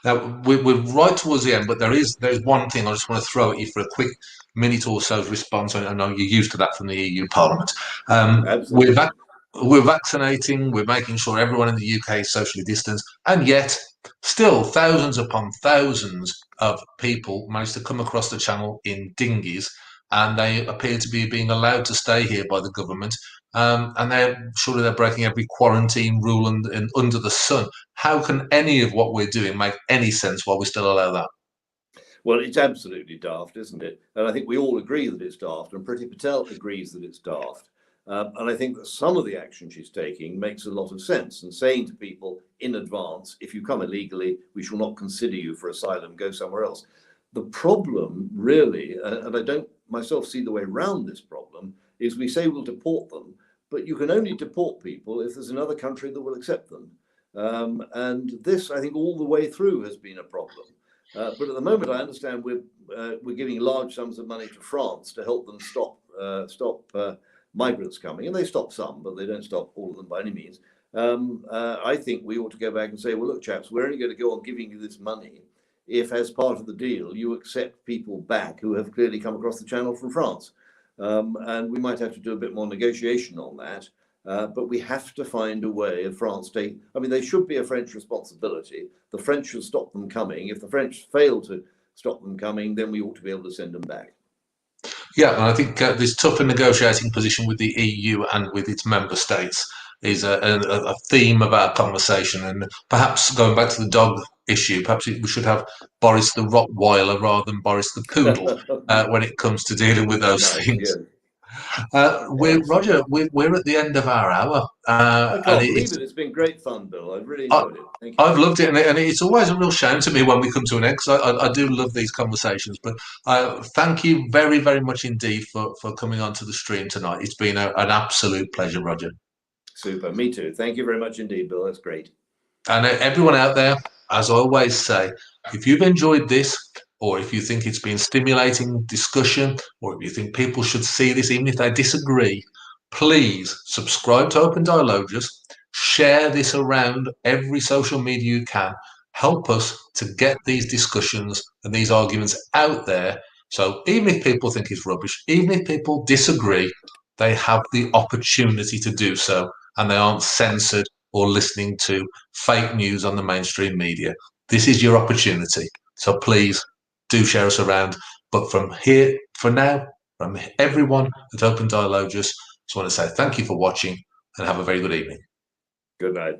Now, we're right towards the end, but there's one thing I just want to throw at you for a quick minute or so's response. I know you're used to that from the EU Parliament. We're vaccinating, we're making sure everyone in the UK is socially distanced, and yet still thousands upon thousands of people manage to come across the channel in dinghies, and they appear to be being allowed to stay here by the government. And they're breaking every quarantine rule and under the sun. How can any of what we're doing make any sense while we still allow that? Well, it's absolutely daft, isn't it? And I think we all agree that it's daft, and Priti Patel agrees that it's daft. And I think that some of the action she's taking makes a lot of sense, and saying to people in advance, if you come illegally, we shall not consider you for asylum, go somewhere else. The problem really, and I don't myself see the way around this problem, is we say we'll deport them, but you can only deport people if there's another country that will accept them. And this, I think, all the way through has been a problem. But at the moment, I understand we're giving large sums of money to France to help them stop migrants coming, and they stop some, but they don't stop all of them by any means. I think we ought to go back and say, well, look, chaps, we're only going to go on giving you this money if, as part of the deal, you accept people back who have clearly come across the channel from France. And we might have to do a bit more negotiation on that. But we have to find a way of France they should be a French responsibility. The French should stop them coming. If the French fail to stop them coming, then we ought to be able to send them back. Yeah, and I think this tougher negotiating position with the EU and with its member states is a theme of our conversation. And perhaps going back to the dog issue. Perhaps we should have Boris the Rottweiler rather than Boris the Poodle when it comes to dealing with those Nice, things. yes. Roger, we're at the end of our hour. I can't believe It's, it. It's been great fun, Bill. I've really enjoyed it. Thank you. I've loved it, and it's always a real shame to me when we come to an end, because I do love these conversations. But thank you very, very much indeed for coming onto the stream tonight. It's been an absolute pleasure, Roger. Super. Me too. Thank you very much indeed, Bill. That's great. And everyone out there, as I always say, if you've enjoyed this, or if you think it's been stimulating discussion, or if you think people should see this, even if they disagree, please subscribe to Open Dialogus, share this around every social media you can. Help us to get these discussions and these arguments out there. So even if people think it's rubbish, even if people disagree, they have the opportunity to do so, and they aren't censored or listening to fake news on the mainstream media. This is your opportunity. So please do share us around. But from here, for now, from everyone at Open Dialogus, just want to say thank you for watching and have a very good evening. Good night.